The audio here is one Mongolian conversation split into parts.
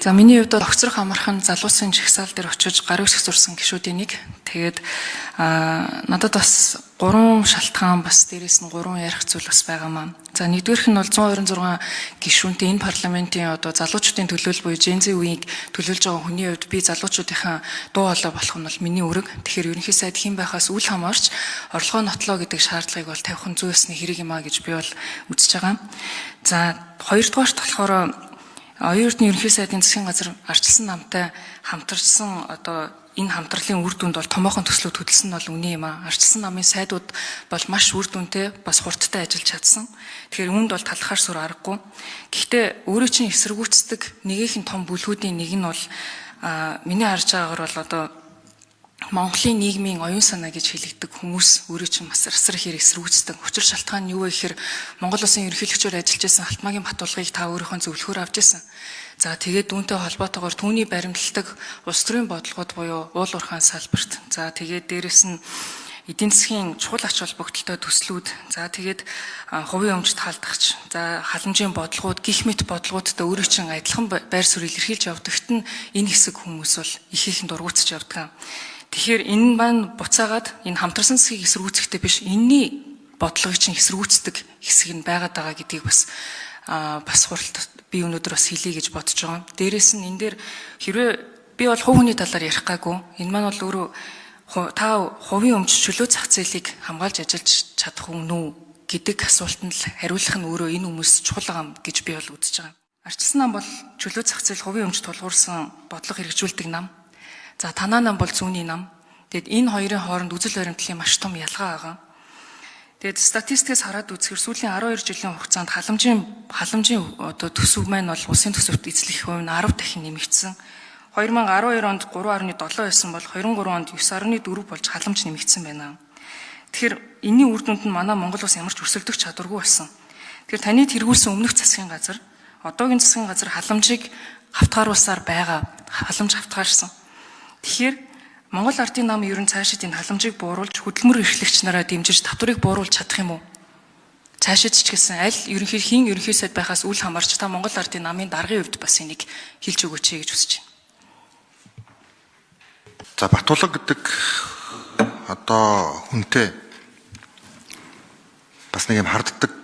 За миний хувьд бол огцрох амархан залуусын жагсаал дээр очиж гар үсэх зурсан гишүүдийн нэг. Тэгээд надад бас 3 шалтгаан бас дээрээс нь 3 ярих зүйл бас байгаамаа. За нэгдүгээрх нь бол 126 гишүүнтэй энэ парламентын одоо залуучуудын төлөөлөл буюу Gen Z үеийг төлөөлж байгаа хүний хувьд би залуучуудынхаа дуу хоолой болох нь бол миний үүрэг. Тэгэхээр ерөнхий сайд хэн байхаас үл хамаарч орлогоо нотлоо гэдэг шаардлагыг бол тавих нь зүйсний хэрэг юм а гэж би бол үзэж байгаа. За хоёрдугаарт болохоор оюутны ерөнхий сайдын засгийн газар арчилсан намтай хамтарсан одоо энэ хамтралын үр дүнд бол томоохон төслүүд хөдөлсөн нь бол үнэн юм а. Арчилсан намын сайдууд бол маш үр дүнтэй бас хурдтай ажиллаж чадсан. Тэгэхээр үүнд бол талхаар сур аргагүй. Гэхдээ өөрөө чинь эсэргүүцдэг нэгэн том бүлгүүдийн нэг нь бол миний харж байгаагаар бол одоо Монголын нийгмийн оюун санаа гэж хэлэгдэг хүмүүс өөрөө чинь бас асар их эсэргүүцдэг. Учир шалтгаан нь юу вэ гэхээр Монгол Улсын ерөнхийлөгчөөр ажиллаж байсан Алтмаагийн Батулгыг та өөрийнхөө зөвлөхөөр авч ирсэн. За тэгээд үүнтэй холбоотойгоор түүний баримтлагдаг улс төрийн бодлогод буюу уул уурхайн салбарт. За тэгээд дээрэс нь эдийн засгийн чухал ач холбогдолтой төслүүд. За тэгээд хувийн өмчт халдагч. За халамжийн бодлогууд, гих мэт бодлогуудтай өөрөө чинь адилхан байр суурь илэрхийлж явдагт нь энэ хэсэг хүмүүс бол их их дургуутсаж явдаг. Тэгэхээр энэ маань буцаагаад энэ хамтарсан засгийг эсэргүүцэхтэй биш, энэний бодлогыг чинь эсэргүүцдэг хэсэг нь байгаад байгаа гэдгийг бас хуралд би өнөөдөр бас хэлье гэж бодож байгаа. Дээрээс нь энэ дээр хэрвээ би бол хувь хүний талаар ярих гайгүй. Энэ маань бол өөрөө та хувийн өмч чөлөө зах зээлийг хамгаалж ажиллаж чадах хүн үү гэдэг асуултанд л хариулах нь өөрөө энэ хүмүүс чухал байгаа гэж би бол үзэж байгаа. Арчилсан нам бол чөлөө зах зээл хувийн өмч тулгуурсан бодлого хэрэгжүүлдэг нам. За танаа нам бол зүүнний нам. Тэгэд энэ хоёрын хооронд үзэл баримтлалын маш том ялгаа байгаа. Тэгэд статистикээс хараад үзэхээр сүүлийн 12 жилийн хугацаанд халамжийн одоо төсөв маань бол улсын төсөвт эзлэх хувь нь 10 дахин нэмэгдсэн. 2012 онд 3.7 байсан бол 23 онд 9.4 болж халамж нэмэгдсэн байна. Тэгэхээр энэний үр дүнд нь манай Монгол улс ямар ч өрсөлдөх чадваргүй болсон. Тэгэхээр таны тэргүүлсэн өмнөх засгийн газар, одоогийн засгийн газар халамжийг хавтгааруулсаар байгаа. Халамж хавтгаарсан. Тэгэхээр Монгол ардын нам ер нь цаашид энэ халамжийг бууруулж хөдөлмөр эрхлэгч нараа дэмжиж татварыг бууруулж чадах юм уу? Цаашид ч гэсэн аль ерөнхий сайд байхаас үл хамаарч та Монгол ардын намын даргын хувьд бас энийг хэлж өгөөч гэж хүсэж байна. За Батулга гэдэг одоо хүнтэй бас нэг юм харддаг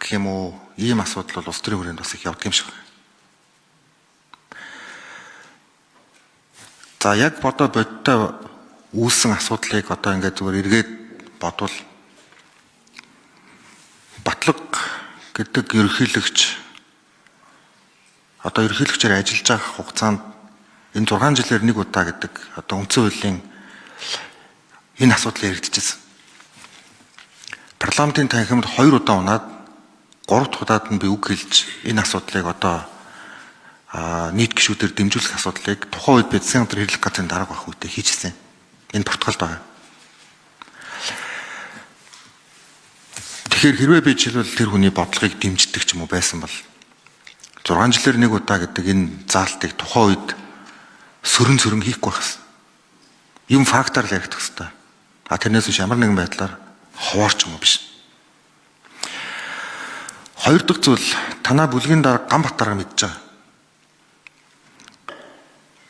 гэх юм уу, ийм асуудал бол улс төрийн хүрээнд бас их явдаг юм шиг байна. За яг бодоо бодтой үүссэн асуудлыг одоо ингээд зүгээр эргээд бодвол Батлага гэдэг ерөнхийлөгч одоо ерөнхийлөгчээр ажиллаж байгаа хугацаанд энэ 6 жилээр нэг удаа гэдэг одоо үндсэн хуулийн энэ асуудал яригдчихсэн. Парламентын танхимд 2 удаа унаад 3 дахь удаад нь би үг хэлж энэ асуудлыг одоо нийт гишүүдээр дэмжүүлэх асуудлыг тухайн үед Бэдсэн хамтран хэрэглэх газрын дарга байх үедээ хийжсэн. Энэ протоколд байгаа. Тэгэхээр хэрвээ би жишээлбэл тэр хүний бодлогыг дэмждэг ч юм уу байсан бол 6 жилээр нэг удаа гэдэг энэ заалтыг тухайн үед сөрөн хийхгүй байх. Юм фактаар л яригдах хэрэгтэй. Тэрнээс биш ямар нэгэн байдлаар ховаарч юм уу биш. Хоёр дахь зүйл танаа бүлгийн дарга Ганбатарга мэдж байгаа.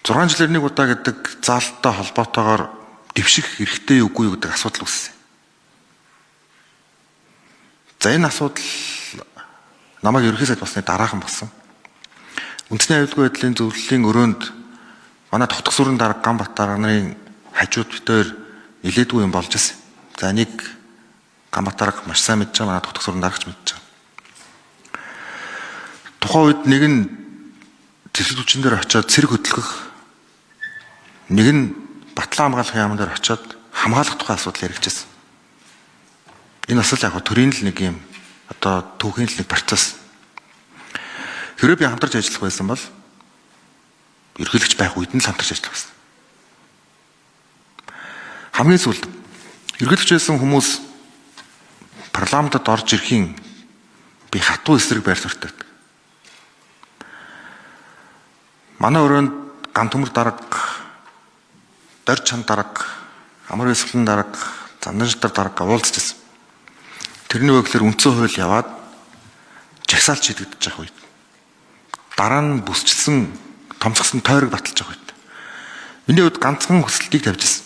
6 жилээр нэг удаа гэдэг заалттай холбоотойгоор дэвших хэрэгтэй үгүй юу гэдэг асуудал үүссэн. За энэ асуудал намайг ерөнхий сайд болсны дараахан болсон. Үндэсний аюулгүй байдлын зөвлөлийн өрөөнд манай тогтох сүрэн дарга Ганбатарганы хажууд битээр нилээдгүй юм болж ирсэн. За нэг Ганбатарга маш сайн мэдж байгаа, манай тогтох сүрэн даргач мэдж байгаа. Тухайн үед нэг нь цэцэрлэг хүчин дээр очиод цэрэг хөдөлгөх, нэг нь Батлан хамгаалахын яамн дээр очиод хамгаалах тухай асуудал яригдчихсэн. Энэ бас л яг төрийн л нэг юм одоо түүхийн л нэг процесс. Хэрвээ би хамтарч ажиллах байсан бол ерөнхийлөгч байх үед нь л хамтарч ажиллах байсан. Хамгийн сүүлд ерөнхийлөгч байсан хүмүүс парламентод орж ирэхийн би хатуу эсрэг байр суурьтай. Манай өрөөнд ган төмөр дарга, дорж чан дарга, амар вэсгэлэн дарга, занданжтар дарга уулзчихсан. Тэрний үгээр үндсэн хууль яваад жагсаалт шийдэгдэж байгаа үед дараа нь бүсчилсэн томцгсон тойрог баталж байгаа үед. Миний хувьд ганцхан хүсэлтийг тавьж ирсэн.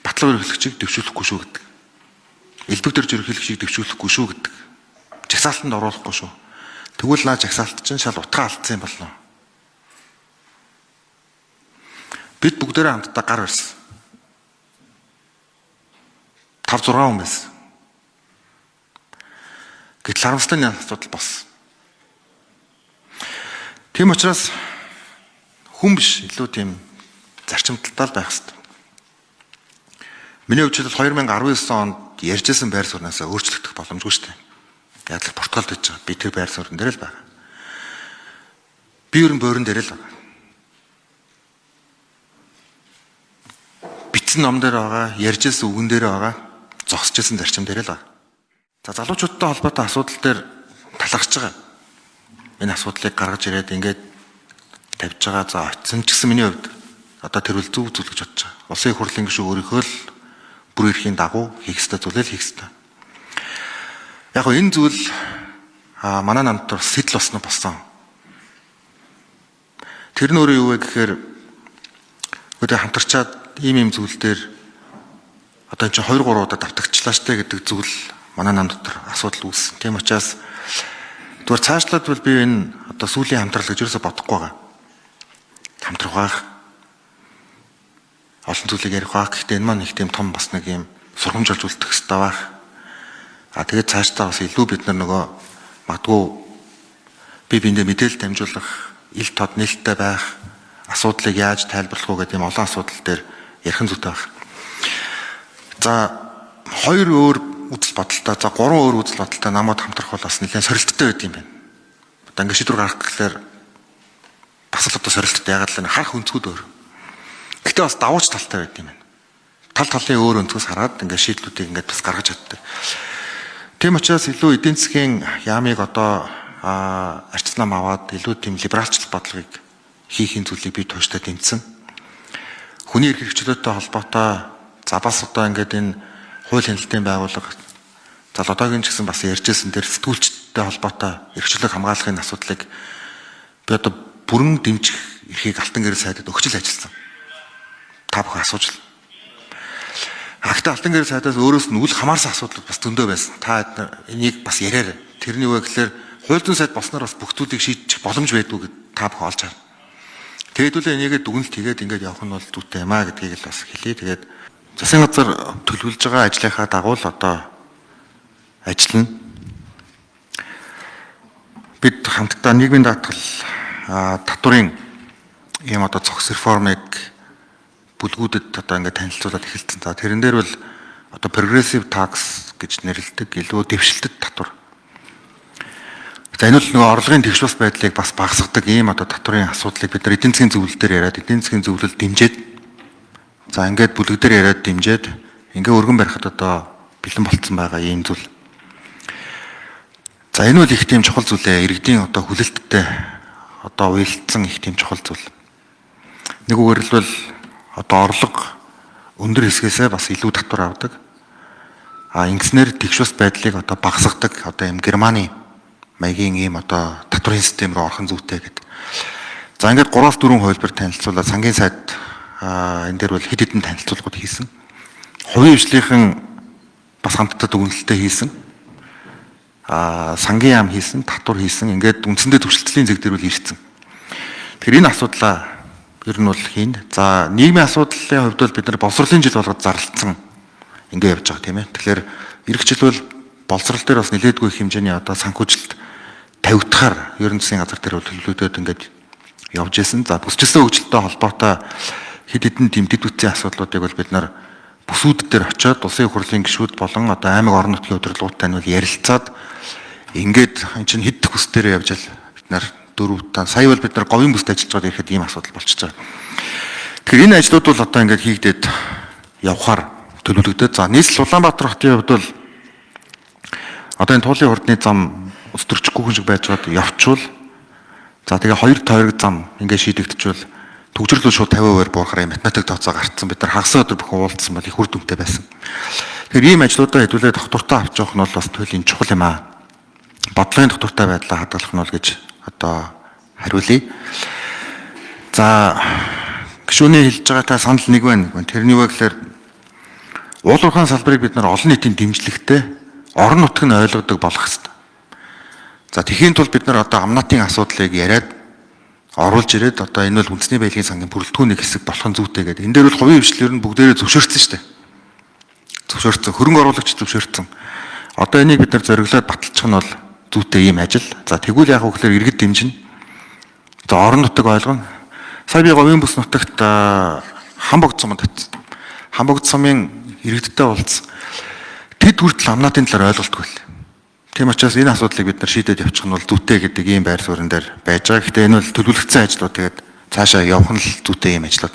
Батлага ерөнхийлөгчийг дэвшүүлэхгүй шүү гэдэг. Элбэг төр ерөнхийлөгчийг дэвшүүлэхгүй шүү гэдэг. Жагсаалтанд оруулахгүй шүү. Тэгвэл наа жагсаалт чинь шал утгаа алдсан юм болно. Бид бүгдээрээ хамтдаа гар барьсан. 5-6 хүн байсан. Гэтэл харамсалтай нэг асуудал болсон. Тийм учраас хүн биш илүү тийм зарчимталтай байх хэрэгтэй. Миний хувьд 2019 онд ярьжсэн байр сууриас өөрчлөгдөх боломжгүй шүү дээ. Яг л Португалд байж байгаа. Би тэр байр суурин дээр л байгаа. Би ерөн бойрон дээр л байгаа. Бичсэн ном дээр байгаа, ярьжсэн үгэн дээр байгаа, зогсожсэн зарчим дээр л байгаа. За залуучуудтай холбоотой асуудал дээр талархаж байгаа. Энэ асуудлыг гаргаж ирээд ингээд тавьж байгаа. За очисон ч гэсэн миний хувьд одоо тэр үл зөв зүйл гэж бодож байгаа. Улсын их хурлын гишүүн өөрийнхөө л бүр эрхийн дагуу хийх ёстой зүйлээ хийх ёстой. Яг гоо энэ зүйл манай намтар сэтэл болсон. Тэр нь өөрөө юу вэ гэхээр өөдөө хамтарчаад ийм зүйл дээр одоо энэ 2-3 удаа давтагчлаа штэ гэдэг зүйл манай нам дотор асуудал үүссэн. Тийм учраас зүгээр цаашлаад бол би энэ одоо сүүлийн хамтрал гэж юусоо бодохгүй байгаа. Хамтрах байх. Олон зүйлийг ярих байх. Гэхдээ энэ маань их тийм том бас нэг юм сургамжуулж үлдэх хэрэгтэй байх. Тэгээд цаашдаа бас илүү бид нар нөгөө магадгүй би биендээ мэдээлэл дамжуулах, ил тод нээлттэй байх, асуудлыг яаж тайлбарлах уу гэдэг юм олон асуудал дээр ярих зүйтэй байх. За 2 өөр үзэл бодолтой, за 3 өөр үзэл бодолтой намууд хамтрах бол бас нэлээд сорилттой байд юм байна. Одоо ингээд шийдвэр гаргах гэхээр бас л одоо сорилттой ягаад л харах өнцгүүд өөр. Гэтэ бас давууч талтай байд юм байна. Тал талын өөр өнцгөөс хараад ингээд шийдлүүдийг ингээд бас гаргаж чаддаг. Тийм учраас илүү эдийн засгийн яамыг одоо арчилсан аваад илүү тийм либералч бодлогыг хийхин зүйлийг би тууштай дэмжсэн. Хүний эрх хэрэгчлөөтэй холбоотой за бас одоо ингээд энэ хууль хяналтын байгууллага за одоогийн ч гэсэн бас ярьжсэн тэр сэтгүүлчтэй холбоотой эрхчлөлийг хамгаалахын асуудлыг би одоо бүрэн дэмжих эрхийг Алтан гэрэл сайдад өгч л ажилласан. Та бүхэн асууж л. Гэхдээ Алтан гэрэл сайдаас өөрөөс нь үл хамаарсан асуудал бас зөндөө байсан. Та энийг бас яриарай. Тэрний үе гэхээр хууль зүйн сайд болсноор бас бүх зүйлийг шийдчих боломж байдгүй гэд та бүхэн олж харна. Тэгэдүүлээ энийгээ дүгнэлт хийгээд ингээд явах нь бол зүйтэй юм аа гэдгийг л бас хэлье. Тэгээд засгийн газар төлөвлөж байгаа ажлынхаа дагуу л одоо ажиллана. Бид хамтдаа нийгмийн даатгал татварын ийм одоо цогц реформыг бүлгүүдэд одоо ингээд танилцуулаад эхэлсэн. За тэрэн дээр бол одоо progressive tax гэж нэрлэдэг илүү дэвшилтэт татвар. За энэ бол нөгөө орлогын тэгш бас байдлыг бас багасгадаг ийм одоо татварын асуудлыг бид нар эдийн засгийн зөвлөл дээр яриад эдийн засгийн зөвлөл дэмжиж за ингээд бүлэг дээр яриад дэмжиж ингээ өргөн барихад одоо бэлэн болцсон байгаа ийм зүйл. За энэ бол их тийм чухал зүйлээ. Иргэдийн одоо хүлээлттэй одоо уялдсан их тийм чухал зүйл. Нэг үгээр л бол одоо орлого өндөр хэсгээсээ бас илүү татвар авдаг. Ингэснээр тэгш бас байдлыг одоо багасгадаг одоо юм Германы маягийн ийм одоо татварын систем рүү орхон зүйтэй гэдэг. За ингээд 3-4 хувилбар танилцуулаад сангийн сайд энэ дээр бол хэд хэдэн танилцуулгууд хийсэн. Хувийн хвшлийнхэн бас хамтдаа дүгнэлттэй хийсэн. Сангийн яам хийсэн, татвар хийсэн. Ингээд үндсэндээ төвшлтлийн зэг дээр бол ирсэн. Тэгэхээр энэ асуудлаа ер нь бол хийн. За нийгмийн асуудлын хувьд бол бид нар боловсролын жил болгоод зарлцсан ингээд явж байгаа тийм ээ. Тэгэхээр эх жил бол боловсрол дээр бас нэлээдгүй их хэмжээний одоо санхүүжилт тавигдахаар ерөн засгийн газар дээр бол төлөвлөдөд ингээд явж исэн. За бүсчилсэн хөгжилтэй холбоотой хэд хэдэн тийм дэд бүтцийн асуудлуудыг бол бид нар бүсүүд дээр очиод улсын их хурлын гишүүд болон одоо аймаг орон нутгийн удирдлагуудтай нь бол ярилцаад ингээд эн чинь хэд бүс дээр явж л бид нар 4 та сая бол бид нар говийн бүсд ажиллаж байгаа ихэд ийм асуудал болчихж байгаа. Тэгэхээр энэ ажлууд бол одоо ингээд хийгдээд явхаар төлөвлөгдөд. За нийслэл Улаанбаатар хотын хувьд бол одоо энэ туулын хурдны зам өстөрчихгүй шиг байж байгаад явчвал за тэгээ 2 тойрог зам ингээд шийдэгдчихвэл төгжрлөө шууд 50% буурахаар математик тооцоо гарцсан. Бид нар хагас өдөр бүхэн уулзсан бол их үр дүнтэй байсан. Тэгэхээр ийм ажлуудаа хэдүүлээ доктортой авч явах нь бол бас туйлын чухал юм аа. Бодлогын доктортой байдлаа хадгалах нь бол гэж одоо хариулъя. За гишүүний хэлж байгаатай санал нэг байна. Тэрний юу гэхээр уул уурхайн салбарыг бид нар олон нийтийн дэмжлэгтэй орон нутаг нь ойлгодог болох хэрэгтэй. За тэхийн тулд бид нар одоо амнаатын асуудлыг яриад оруулж ирээд одоо энэ бол үндэсний баялагын сангийн бүрэлдэхүүний хэсэг болох нь зүйтэй гэдэг. Энэ дээр бол хувийн хвшлэр нь бүгдээрээ зөвшөөрсөн шүү дээ. Зөвшөөрсөн. Хөрөнгө оруулагч зөвшөөрсөн. Одоо энийг бид нар зориглоод баталчих нь бол зүйтэй ийм ажил. За тэгвэл яг үгээр иргэд дэмжинэ. За орон нутаг ойлгоно. Сая би говийн бүс нутагт Хамбогд сумд очив. Хамбогд сумын иргэдтэй уулз. Тэд хүртэл амнаатын талаар ойлголтгүй л. Тийм учраас энэ асуудлыг бид нар шийдээд явчих нь бол зүйтэй гэдэг ийм байр суурин дээр байж байгаа. Гэхдээ энэ бол төлөвлөгдсөн ажлууд тэгээд цаашаа явах нь л зүйтэй ийм ажлууд.